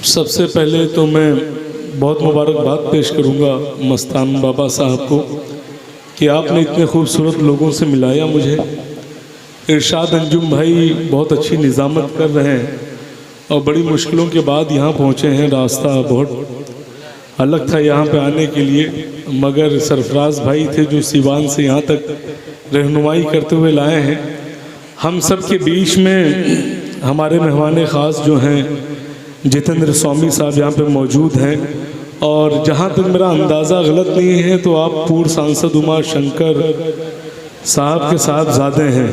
सबसे पहले तो मैं बहुत मुबारकबाद पेश करूंगा मस्तान बाबा साहब को कि आपने इतने खूबसूरत लोगों से मिलाया मुझे। इरशाद अंजुम भाई बहुत अच्छी निज़ामत कर रहे हैं और बड़ी मुश्किलों के बाद यहाँ पहुँचे हैं। रास्ता बहुत अलग था यहाँ पे आने के लिए, मगर सरफराज भाई थे जो सिवान से यहाँ तक रहनुमाई करते हुए लाए हैं। हम सब के बीच में हमारे मेहमान ख़ास जो हैं जितेंद्र स्वामी साहब यहाँ पे मौजूद हैं, और जहाँ तक मेरा अंदाज़ा गलत नहीं है तो आप पूर्व सांसद उमा शंकर साहब के साहबजादे हैं।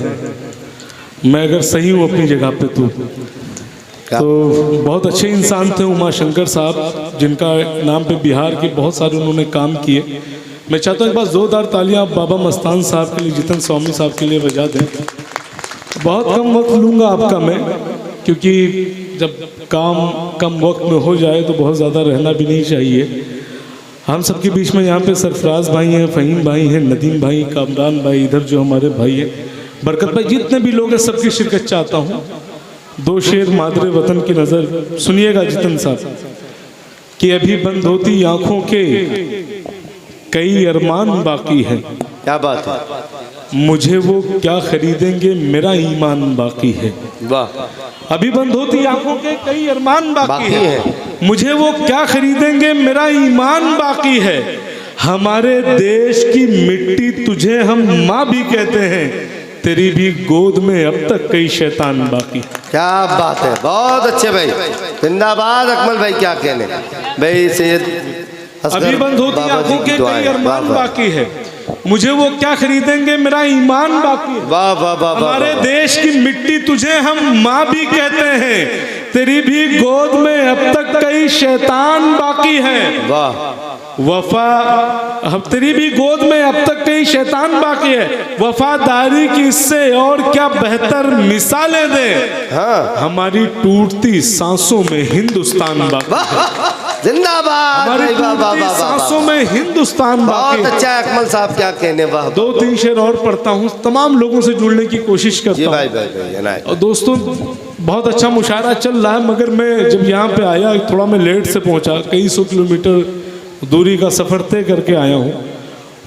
मैं अगर सही हूँ अपनी जगह पे तो बहुत अच्छे इंसान थे उमा शंकर साहब, जिनका नाम पे बिहार के बहुत सारे उन्होंने काम किए। मैं चाहता हूँ एक बार ज़ोरदार तालियां आप बाबा मस्तान साहब के लिए, जितेंद्र स्वामी साहब के लिए बजा दें। बहुत कम वक्त लूँगा आपका मैं, क्योंकि जब काम कम वक्त में हो जाए तो बहुत ज़्यादा रहना भी नहीं चाहिए। हम सबके बीच में यहाँ पे सरफराज भाई हैं, फ़हीम भाई हैं, नदीम भाई, कामरान भाई, इधर जो हमारे भाई हैं बरकत भाई, जितने भी लोग हैं सबकी शिरकत चाहता हूँ। दो शेर मादरे वतन की नज़र सुनिएगा जितेंद्र साहब कि अभी बंद होती आँखों के कई अरमान बाकी है। क्या बात है, मुझे वो क्या खरीदेंगे मेरा ईमान बाकी है। वाह। अभी बंद होती आंखों के कई अरमान बाकी है, मुझे वो क्या खरीदेंगे मेरा ईमान बाकी है। हमारे देश की मिट्टी तुझे हम माँ भी कहते हैं, तेरी भी गोद में अब तक कई शैतान बाकी। क्या बात है, बहुत अच्छे भाई, जिंदाबाद अकमल भाई। क्या कहने भाई सैयद। अभी बंद होती आंखों के कई अरमान बाकी है, मुझे वो क्या खरीदेंगे मेरा ईमान बाकी है। वाह वाह वाह। हमारे देश की मिट्टी तुझे हम माँ भी कहते हैं, तेरी भी गोद में अब तक कई शैतान बाकी है। वाह। वफा हम तेरी भी गोद में अब तक कई शैतान बाकी है, वफादारी की इससे और क्या बेहतर मिसालें दे। हाँ। हमारी टूटती सांसों में हिंदुस्तान बाकी। जिंदाबाद। हमारी टूटती सांसों में हिंदुस्तान बाकी। बहुत अच्छा है अकमल साहब, क्या कहने। वाह। दो तीन शेर और पढ़ता हूँ, तमाम लोगों से जुड़ने की कोशिश करता हूँ। भाई भाई भाई। और दोस्तों बहुत अच्छा मुशायरा चल रहा है, मगर मैं जब यहाँ पे आया थोड़ा मैं लेट से पहुँचा, कई 100 किलोमीटर दूरी का सफ़र तय करके आया हूँ,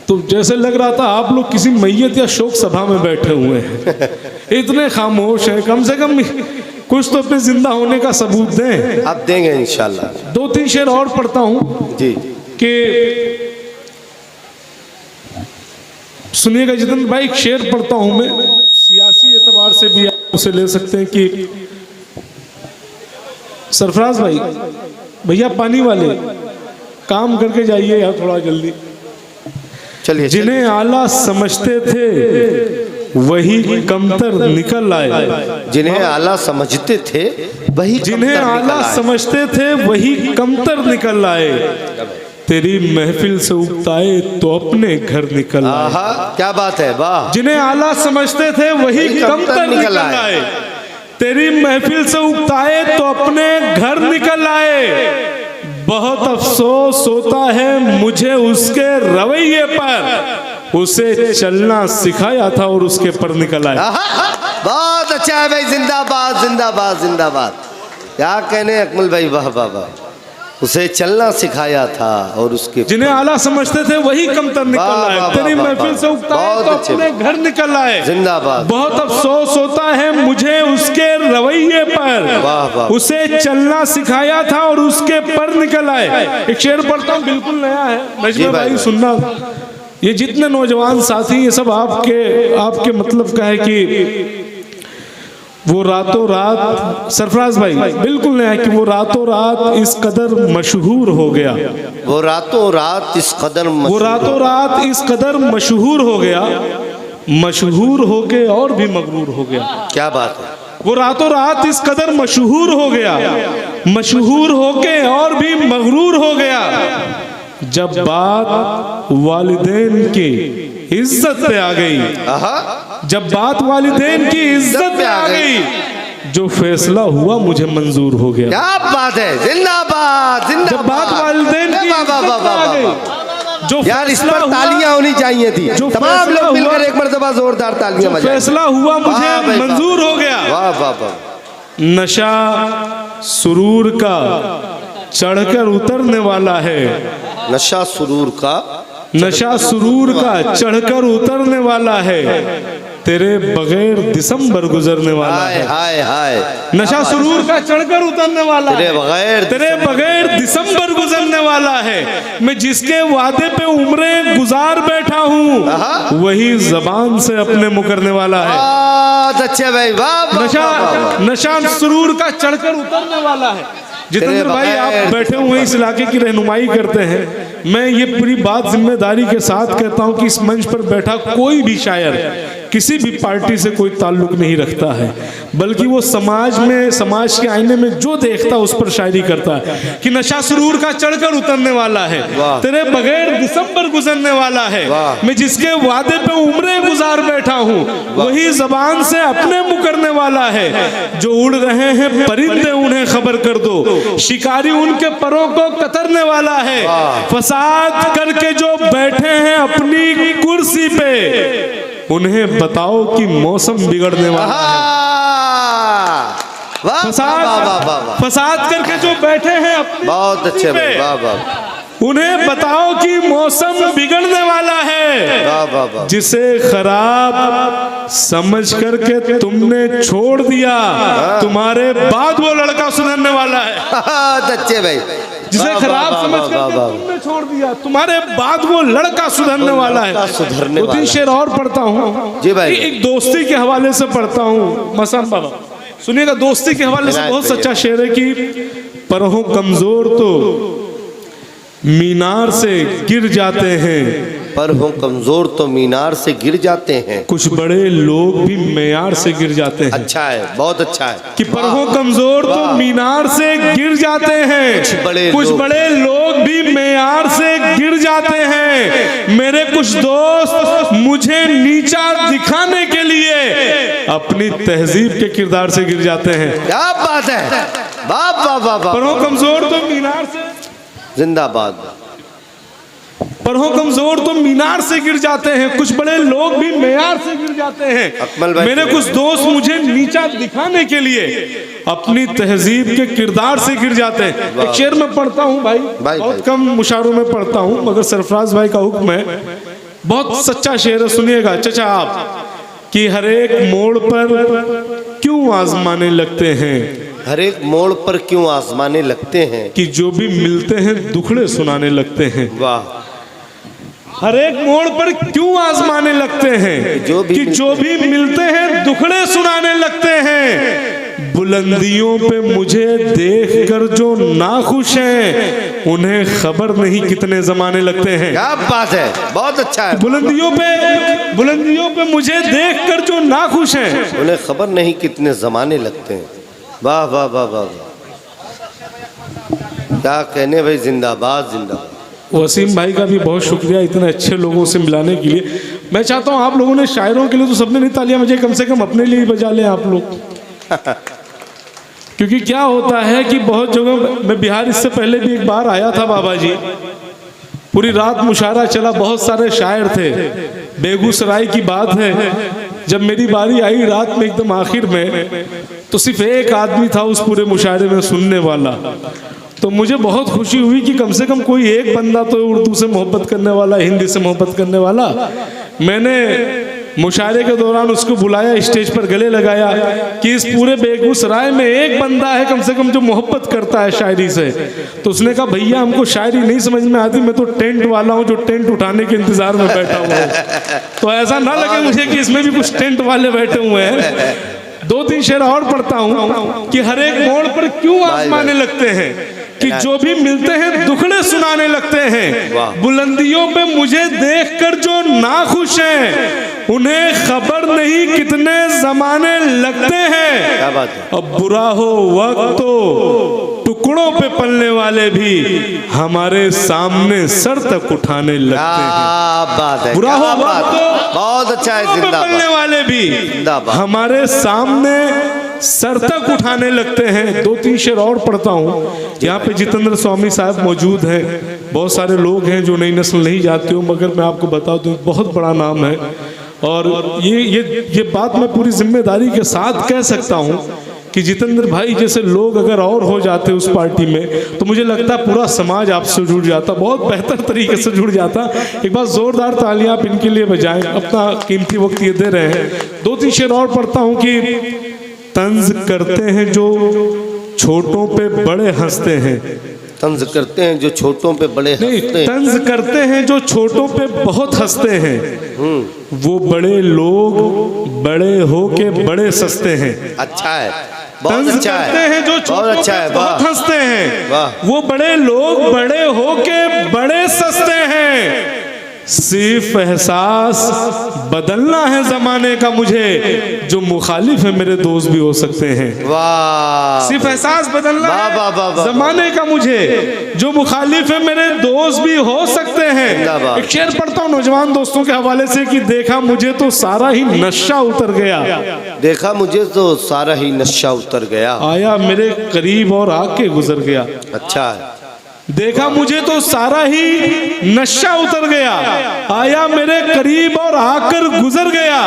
तो जैसे लग रहा था आप लोग किसी मैयत या शोक सभा में बैठे हुए हैं। इतने खामोश हैं, कम से कम कुछ तो अपने जिंदा होने का सबूत दें। अब देंगे इंशाल्लाह। दो तीन शेर और पढ़ता हूँ जी कि सुनिएगा जितेंद्र भाई। एक शेर पढ़ता हूँ मैं, सियासी एतबार से भी आप उसे ले सकते हैं कि सरफराज भाई भैया पानी वाले काम करके जाइए यार थोड़ा जल्दी। चलिए। जिन्हें आला समझते थे वही कमतर निकल आए। जिन्हें आला समझते थे वही जिन्हें आला समझते थे वही कमतर निकल आए, तेरी महफिल से उगताए तो अपने घर निकल आए। क्या बात है, वाह। जिन्हें आला समझते थे वही कमतर निकल आए, तेरी महफिल से उगताए तो अपने घर निकल आए। बहुत अफसोस होता है मुझे उसके रवैये पर, उसे चलना सिखाया था और उसके पर निकल आया। बहुत अच्छा है भाई, जिंदाबाद जिंदाबाद जिंदाबाद। क्या कहने अकमल भाई, वाह वाह वाह। उसे चलना सिखाया था और उसके जिन्हें आला समझते थे वही कमतर निकल आए, तेरी महफिल से उगताए तो अपने घर निकल आए। जिंदाबाद। बहुत अफसोस होता है मुझे उसके रवैये पर, उसे चलना सिखाया था और उसके पर निकल आए। एक शेर पढ़ता हूँ, बिल्कुल नया है, नजमा भाई सुनना। ये जितने नौजवान साथी ये सब आपके मतलब का है कि वो रातों रात, सरफराज भाई बिल्कुल नया है कि वो रातों रात इस कदर मशहूर हो गया। वो रातों रात इस कदर वो रातों रात इस कदर मशहूर हो गया, मशहूर होके और भी मगरूर हो गया। क्या बात है। वो रातों रात इस कदर मशहूर हो गया, मशहूर होके और भी मगरूर हो गया। जब बात वालिदैन की इज्जत पे आ गई, जब बात वालिदैन की इज्जत पे आ गई, जो फैसला हुआ मुझे मंजूर हो गया। क्या बात है, जिंदाबाद जिंदाबाद। जब बात वालिदैन की इज्जत पे आ गई, जो यार इस पर तालियां होनी चाहिए थी, तमाम लोग मिलकर एक मर्तबा जोरदार तालियां बजाएं। फैसला हुआ मुझे मंजूर हो गया। वाह वाह वाह। नशा सुरूर का चढ़कर उतरने वाला है, नशा सुरूर का नशा सुरूर का चढ़कर उतरने वाला है, तेरे बगैर दिसंबर गुजरने वाला हाय है। हाय हाय, नशा सुरूर का चढ़कर उतरने वाला तेरे है, बगैर तेरे बगैर दिसंबर गुजरने वाला है। मैं जिसके वादे पे उम्रें गुजार बैठा हूँ वही जबान से अपने मुकरने वाला है। बहुत अच्छे भाई, वाह वाह, नशा वाह, वाह, वाह। नशा सुरूर का चढ़कर उतरने वाला है। जितेंद्र भाई, बगैर आप बैठे हुए हैं, इस इलाके की रहनुमाई करते हैं। मैं ये पूरी बात जिम्मेदारी के साथ कहता हूं कि इस मंच पर बैठा कोई भी शायर किसी भी पार्टी से कोई ताल्लुक नहीं रखता है, बल्कि वो समाज में, समाज के आईने में जो देखता है उस पर शायरी करता है कि नशा सुरूर का चढ़कर उतरने वाला है, तेरे बगैर दिसंबर गुजरने वाला है। मैं जिसके वादे पे उम्रें गुजार बैठा हूँ वही जबान से अपने मुकरने वाला है। जो उड़ रहे हैं परिंदे उन्हें खबर कर दो, शिकारी उनके परों को कतरने वाला है। फसाद करके जो बैठे हैं अपनी कुर्सी पे उन्हें बताओ कि मौसम बिगड़ने वाला है। वाह, फसाद वाह, वाह, वाह, वाह। फसाद करके जो बैठे हैं अपनी बहुत अच्छे कुर्सी भाई, पे, वाह वाह उन्हें बताओ कि मौसम बिगड़ने वाला है। वाह वाह वाह। जिसे खराब समझ करके तुमने छोड़ दिया, तुम्हारे बाद वो लड़का सुधरने वाला है। बहुत अच्छे भाई, जिसे वाह, खराब वाह, समझ वाह, करके वाह, तुमने छोड़ दिया, तुम्हारे बाद वो लड़का सुधरने वाला है। सुधरने दो तीन वाला। शेर और पढ़ता हूँ जी भाई। एक दोस्ती के हवाले से पढ़ता हूँ। मसान बाबा सुनिएगा, दोस्ती के हवाले से बहुत सच्चा शेर है कि परहों कमजोर तो मीनार से गिर जाते हैं, पर हो कमजोर तो मीनार से गिर जाते हैं। कुछ बड़े लोग भी मेयार से गिर जाते हैं। अच्छा है, बहुत अच्छा है कि परहों कमजोर तो मीनार से गिर जाते हैं, कुछ बड़े लोग भी मेयार से गिर जाते हैं। मेरे कुछ दोस्त मुझे नीचा दिखाने के लिए अपनी तहजीब के किरदार से गिर जाते हैं। क्या बात है, वाह वाह वाह वाह। परहों कमजोर तो मीनार से, जिंदाबाद। परहों कमजोर तो मीनार से गिर जाते हैं, कुछ बड़े लोग भी मेयार से गिर जाते हैं। अकमल भाई, मेरे कुछ दोस्त मुझे नीचा दिखाने के लिए अपनी तहजीब के किरदार से गिर जाते हैं। एक शेर में पढ़ता हूँ भाई, बहुत कम मुशारों में पढ़ता हूँ, मगर सरफराज भाई का हुक्म है, बहुत सच्चा शेर है, सुनिएगा चचा आप। कि हर एक मोड़ पर क्यों आजमाने लगते हैं, हर एक मोड़ पर क्यों आजमाने लगते हैं, कि जो भी मिलते हैं दुखड़े सुनाने लगते हैं। वाह। हर एक मोड़ पर क्यों आजमाने लगते हैं, कि जो भी मिलते हैं दुखड़े सुनाने लगते हैं। बुलंदियों पे मुझे देखकर जो नाखुश हैं उन्हें खबर नहीं कितने जमाने लगते हैं। क्या बात है, बहुत अच्छा है। बुलंदियों पे मुझे देखकर जो नाखुश हैं उन्हें खबर नहीं कितने जमाने लगते हैं। वाह वाह वाह वाह, क्या कहने भाई, जिंदाबाद जिंदाबाद। वसीम भाई का भी बहुत शुक्रिया इतने अच्छे लोगों से मिलाने के लिए। मैं चाहता हूँ आप लोगों ने शायरों के लिए तो सबने नहीं तालियां बजाई, कम से कम अपने लिए ही बजा लें आप लोग। क्योंकि क्या होता है कि बहुत जगह, मैं बिहार इससे पहले भी एक बार आया था बाबा जी, पूरी रात मुशायरा चला, बहुत सारे शायर थे। बेगूसराय की बात है, जब मेरी बारी आई रात में एकदम आखिर में, तो सिर्फ एक आदमी था उस पूरे मुशायरे में सुनने वाला। तो मुझे बहुत खुशी हुई कि कम से कम कोई एक बंदा तो उर्दू से मोहब्बत करने वाला, हिंदी से मोहब्बत करने वाला। मैंने मुशायरे के दौरान उसको बुलाया, स्टेज पर गले लगाया कि इस पूरे बेगूसराय में एक बंदा है कम से कम जो मोहब्बत करता है शायरी से। तो उसने कहा भैया हमको शायरी नहीं समझ में आती, मैं तो टेंट वाला हूँ जो टेंट उठाने के इंतजार में बैठा हुआ हूँ। तो ऐसा ना लगे मुझे कि इसमें भी कुछ टेंट वाले बैठे हुए हैं। दो तीन शेर और पढ़ता हूँ कि हर एक मोड़ पर क्यों आजमाने लगते हैं, कि जो भी मिलते हैं दुखड़े सुनाने लगते हैं। बुलंदियों पे मुझे देखकर जो नाखुश हैं उन्हें खबर नहीं कितने जमाने लगते हैं। क्या बात है। अब बुरा हो वक्त तो टुकड़ों पे पलने वाले भी हमारे सामने सर तक उठाने लगते हैं। क्या बात है, बुरा हो क्या वक्त बात। बहुत अच्छा है, टुकड़ों पे पलने जिंदाबाद वाले भी जिंदाबाद। हमारे सामने सर तक उठाने लगते हैं। दो तीन शेर और पढ़ता हूँ। यहाँ पे जितेंद्र स्वामी साहब मौजूद हैं, बहुत सारे लोग हैं जो नई नस्ल नहीं जानते हो, मगर मैं आपको बता दूँ बहुत बड़ा नाम है। और ये बात मैं पूरी जिम्मेदारी के साथ कह सकता हूँ कि जितेंद्र भाई जैसे लोग अगर और हो जाते उस पार्टी में तो मुझे लगता पूरा समाज आपसे जुड़ जाता, बहुत बेहतर तरीके से जुड़ जाता। एक बार जोरदार तालियां आप इनके लिए बजाएं, अपना कीमती वक्त ये दे रहे हैं। 2-3 शेर और पढ़ता हूं कि तंज करते हैं जो छोटों पे बड़े हंसते हैं, तंज करते हैं जो छोटों पे बड़े हंसते हैं, तंज करते हैं जो छोटों पे बहुत हंसते हैं, वो बड़े लोग बड़े हो के बड़े सस्ते हैं। अच्छा है, बहुत तंज अच्छा करते है, हैं जो बहुत छोटों अच्छा है, पे बहुत हंसते हैं, वाह। वो बड़े लोग बड़े हो के बड़े सस्ते हैं। सिर्फ एहसास बदलना है जमाने का मुझे, जो मुखालिफ है मेरे दोस्त भी हो सकते हैं। वाह, सिर्फ एहसास बदलना वाह, वाह, वाह, है वाह। जमाने का मुझे, जो मुखालिफ है मेरे दोस्त भी हो सकते हैं। जिंदाबाद। एक शेर पढ़ता हूँ नौजवान दोस्तों के हवाले से कि देखा मुझे तो सारा ही नशा उतर गया, देखा मुझे तो सारा ही नशा उतर गया, आया मेरे करीब और आके गुजर गया। अच्छा है, देखा मुझे तो सारा ही नशा उतर गया, आया मेरे करीब और आकर गुजर गया।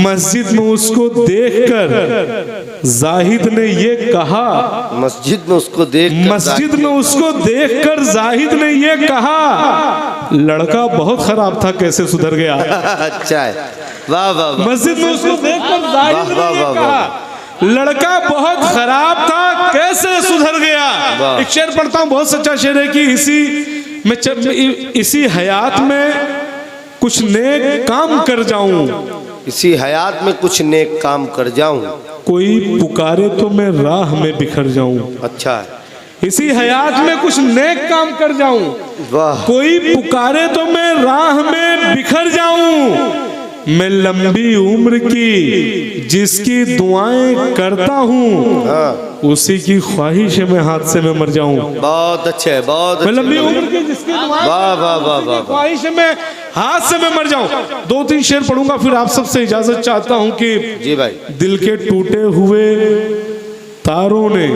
मस्जिद में उसको देखकर जाहिद ने ये कहा, मस्जिद में उसको देख मस्जिद में उसको देखकर जाहिद ने ये कहा, लड़का बहुत खराब था कैसे सुधर गया। अच्छा है, वाह वाह वाह, मस्जिद में उसको देखकर जाहिद ने वाह, ये वाह, कहा, लड़का बहुत खराब था कैसे सुधर गया। एक शेर पढ़ता हूँ, बहुत सच्चा शेर है कि इसी हयात में कुछ नेक काम कर जाऊं, इसी हयात में कुछ नेक काम कर जाऊं, कोई पुकारे तो मैं राह में बिखर जाऊं। अच्छा है, इसी हयात में कुछ नेक काम कर जाऊं, वाह, कोई पुकारे तो मैं राह में बिखर जाऊं। मैं लंबी उम्र की जिसकी दुआएं करता हूँ, हाँ, उसी की ख्वाहिश है मैं हादसे में मर जाऊं। बहुत अच्छे है, बहुत मैं अच्छे, लंबी उम्र की जिसकी दुआएं वाह वाह वाह वाह, ख्वाहिश है मैं हादसे में मर जाऊं। 2-3 शेर पढ़ूंगा फिर आप सबसे इजाजत चाहता हूं कि जी भाई, दिल के टूटे हुए तारों ने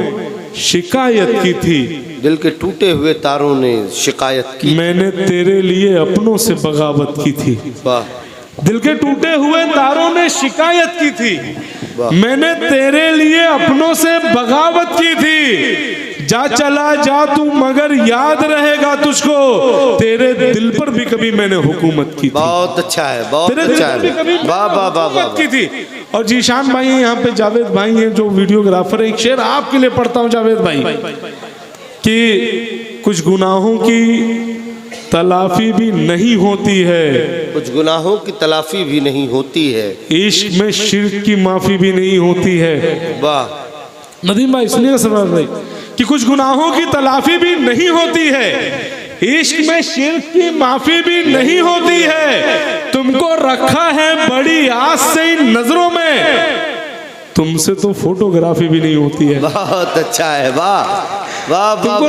शिकायत की थी, दिल के टूटे हुए तारों ने शिकायत की, मैंने तेरे लिए अपनों से बगावत की थी। वाह, दिल के टूटे हुए तारों ने शिकायत की थी, वाह, मैंने तेरे लिए अपनों से बगावत की थी। जा चला जा तू मगर याद रहेगा तुझको, तेरे दिल पर भी कभी मैंने हुकूमत की थी। बहुत अच्छा है, बहुत तेरे दिल अच्छा पर भी कभी है, वाह वाह वाह वाह, हुकूमत की थी। और जीशान भाई हैं यहाँ पे, जावेद भाई हैं जो वीडियोग्राफर है। एक शेर आपके लिए पढ़ता हूँ जावेद भाई कि कुछ गुनाहों की तलाफी भी नहीं होती है, कुछ गुनाहों की तलाफी भी नहीं होती है, इश्क में शिर्क की माफी भी नहीं होती है। वाह, नदीम भाई सुनिएगा सरदार भाई कि कुछ गुनाहों की तलाफी भी नहीं होती है, इश्क में शिर्क की माफी भी नहीं होती है। तुमको रखा है बड़ी आस से इन नजरों में, तुमसे तो फोटोग्राफी भी नहीं होती है। बहुत अच्छा है, वाह वाह वाह,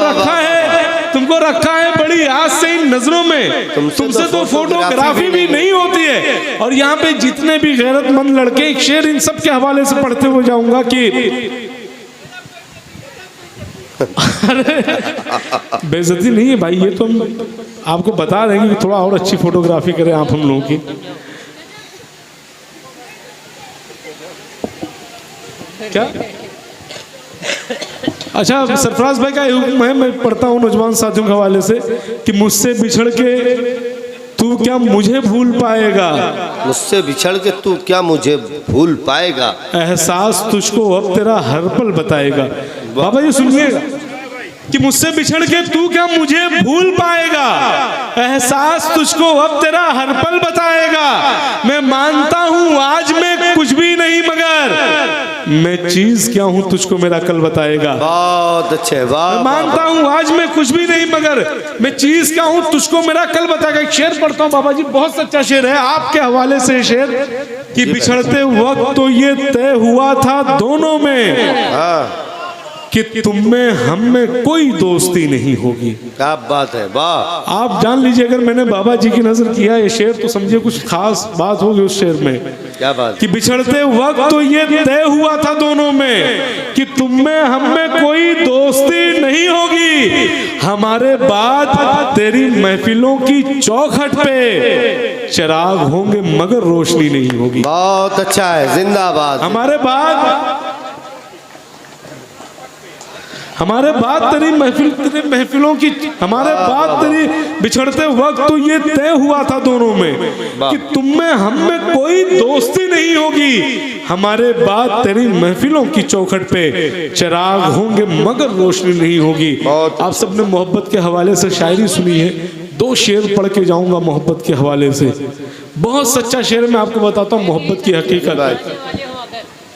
तुमको रखा है बड़ी आस से इन नजरों में, तुमसे तो फोटोग्राफी भी नहीं होती है। और यहाँ पे जितने भी गैरतमंद लड़के, एक शेर इन सब के हवाले से पढ़ते हुए जाऊंगा कि बेइज्जती नहीं है भाई, ये तो हम आपको बता रहे हैं कि थोड़ा और अच्छी फोटोग्राफी करें आप हम लोगों की। क्या अच्छा, सरफराज भाई का हुक्म है, मैं पढ़ता हूँ नौजवान साथियों के हवाले से कि मुझसे बिछड़ के तू क्या मुझे भूल पाएगा, मुझसे बिछड़ के तू क्या मुझे भूल पाएगा, एहसास तुझको अब तेरा हर पल बताएगा। बाबा जी सुनिएगा कि मुझसे बिछड़ के तू क्या मुझे भूल पाएगा, एहसास तुझको अब तेरा हर पल बताएगा। मैं मानता हूँ आज मैं कुछ भी नहीं मगर मैं चीज क्या हूँ तुझको मेरा कल बताएगा। बहुत अच्छे, वाह, मैं मानता हूँ आज मैं कुछ भी नहीं मगर मैं चीज क्या हूँ तुझको मेरा कल बताएगा। एक शेर पढ़ता हूँ बाबा जी, बहुत सच्चा शेर है आपके हवाले से शेर कि बिछड़ते वक्त तो ये तय हुआ था दोनों में, हाँ, कि तुम में हम में कोई दोस्ती नहीं होगी। क्या बात है, वाह, आप जान लीजिए अगर मैंने बाबा जी की नजर किया ये शेर तो समझिए कुछ खास बात होगी उस शेर में। क्या बात, कि बिछड़ते वक्त तो ये तय हुआ था दोनों में कि तुम में हम में कोई दोस्ती नहीं होगी, हमारे बाद तेरी महफिलों की चौखट पे चिराग होंगे मगर रोशनी नहीं होगी। बहुत अच्छा है, जिंदाबाद, हमारे बाद हमारे बाद तेरी महफिलों की, हमारे बाद तेरी बिछड़ते वक्त तो ये तय हुआ था दोनों में कि तुम में हम में कोई दोस्ती नहीं होगी। हमारे बाद तेरी महफिलों की चौखट पे चिराग होंगे मगर रोशनी नहीं होगी। आप सबने मोहब्बत के हवाले से शायरी सुनी है, 2 शेर पढ़ के जाऊंगा मोहब्बत के हवाले से। बहुत सच्चा शेर मैं आपको बताता हूँ मोहब्बत की हकीकत,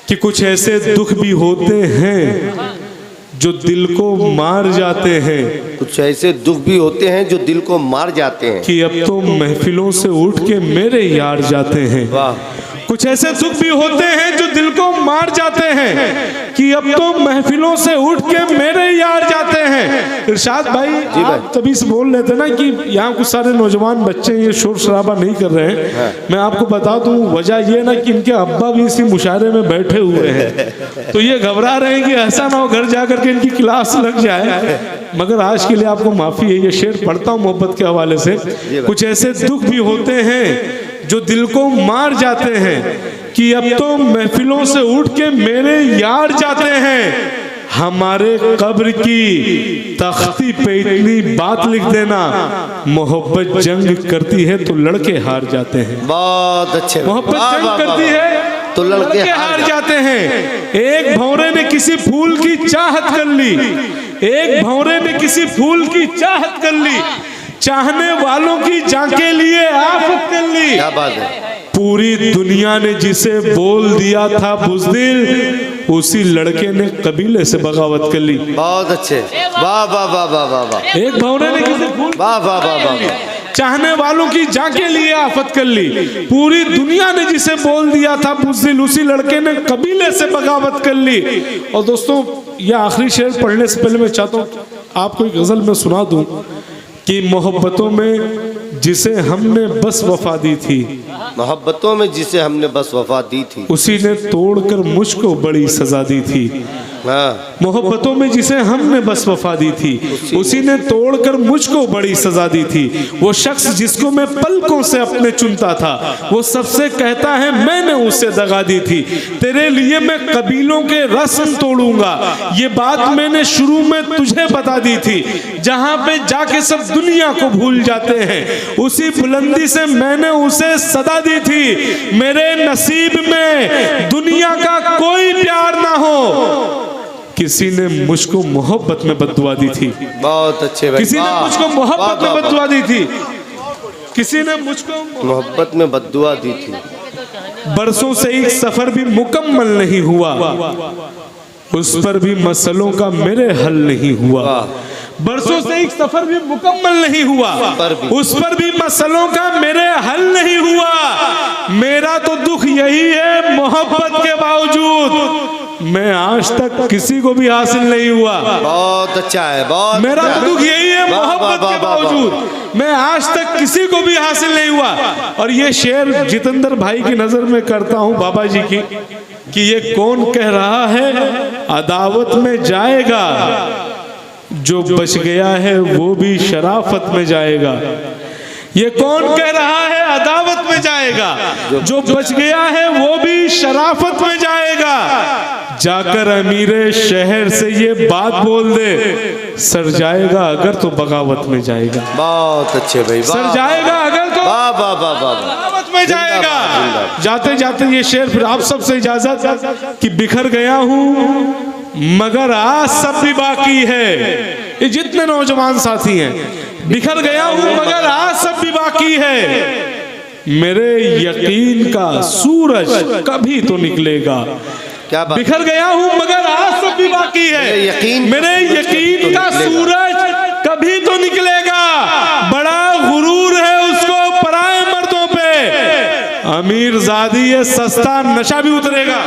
कि कुछ ऐसे दुख भी होते हैं जो दिल को मार जाते हैं, कुछ ऐसे दुख भी होते हैं जो दिल को मार जाते हैं, कि अब तो महफिलों से उठ के मेरे यार जाते हैं। वाह। कुछ ऐसे दुख भी होते हैं जो दिल को मार जाते हैं, कि अब तो महफिलों से उठ के मेरे यार जाते हैं। इरशाद भाई आप तभी से बोल रहे थे ना कि यहाँ कुछ सारे नौजवान बच्चे ये शोर शराबा नहीं कर रहे हैं। मैं आपको बता दूं वजह ये ना कि इनके अब्बा भी इसी मुशायरे में बैठे हुए हैं, तो ये घबरा रहे हैं कि ऐसा ना हो घर जाकर के इनकी क्लास लग जाए। मगर आज के लिए आपको माफी है, ये शेर पढ़ता हूँ मोहब्बत के हवाले से। कुछ ऐसे दुख भी होते हैं जो दिल को मार जाते हैं, कि अब तो महफिलों से उठ के मेरे यार जाते हैं। हमारे कब्र की तख्ती पे इतनी बात लिख देना, मोहब्बत जंग करती है तो लड़के हार जाते हैं। बहुत अच्छे। मोहब्बत जंग करती है तो लड़के हार जाते हैं। एक भंवरे ने किसी फूल की चाहत कर ली, एक भंवरे ने किसी फूल की चाहत कर ली, चाहने वालों की जाके लिए आफत कर ली। क्या बात है। पूरी दुनिया ने जिसे बोल दिया था बुज़दिल, उसी लड़के ने कबीले से बगावत कर ली। बहुत अच्छे। वाह वाह वाह वाह वाह वाह। एक भंवरे ने किसी फूल, वाह वाह वाह वाह, चाहने वालों की जाके लिए आफत कर ली। पूरी दुनिया ने जिसे बोल दिया था बुज़दिल, उसी लड़के ने कबीले से बगावत कर ली। और दोस्तों यह आखिरी शेर पढ़ने से पहले मैं चाहता हूँ आपको एक गजल में सुना दूं कि मोहब्बतों में जिसे हमने बस वफा दी थी, मोहब्बतों में जिसे हमने बस वफा दी थी, उसी ने तोड़कर मुझको बड़ी सजा दी थी। हाँ। मोहब्बतों में जिसे हमने बस वफा दी थी, उसी ने तोड़कर मुझको बड़ी सजा दी थी। वो शख्स जिसको मैं पलकों से अपने चुनता था, वो सबसे कहता है मैंने उससे दगा दी थी। तेरे लिए मैं कबीलों के रस्म तोड़ूंगा, ये बात मैंने शुरू में तुझे बता दी थी। जहां पे जाके सब दुनिया को भूल जाते हैं, उसी बुलंदी से मैंने उसे सदा दी थी। मेरे नसीब में दुनिया का कोई प्यार ना हो, किसी ने मुझको मोहब्बत में बद्दुआ दी थी। बहुत अच्छे भाई। किसी ने मुझको मोहब्बत में बद्दुआ दी थी, किसी ने मुझको मोहब्बत में बद्दुआ दी थी। बरसों से एक सफर भी मुकम्मल नहीं हुआ, उस पर भी मसलों का मेरे हल नहीं हुआ। बरसों से एक सफर भी मुकम्मल नहीं हुआ, उस पर भी मसलों का मेरे हल नहीं हुआ। मेरा तो दुख यही है मोहब्बत के बावजूद मैं आज तक किसी को भी हासिल नहीं हुआ। बहुत अच्छा है। बहुत मेरा तो दुख यही है मोहब्बत के बावजूद मैं आज तक किसी को भी हासिल नहीं हुआ। और ये शेर जितेंद्र भाई की नजर में करता हूँ बाबा जी की, कि ये कौन कह रहा है अदावत में जाएगा, जो बच गया है वो भी शराफत में जाएगा। ये कौन कह रहा है अदावत में जाएगा, जो बच गया है वो भी शराफत में जाएगा। जाकर अमीरे शहर से ये बात बोल दे, सर जाएगा अगर तो बगावत में जाएगा। बहुत अच्छे भाई। सर जाएगा अगर तो बगावत में जाएगा। जाते जाते ये शेर फिर आप सबसे इजाजत कि बिखर गया हूँ मगर आज सब भी बाकी है। ये जितने नौजवान साथी हैं, बिखर गया हूँ मगर आज सब भी बाकी है। मेरे यकीन का सूरज कभी तो निकलेगा। क्या बात। बिखर गया हूँ मगर आज सब भी बाकी है। मेरे यकीन का सूरज कभी तो निकलेगा। बड़ा गुरूर है उसको पराए मर्दों पे, अमीर ज़ादी ये सस्ता नशा भी उतरेगा।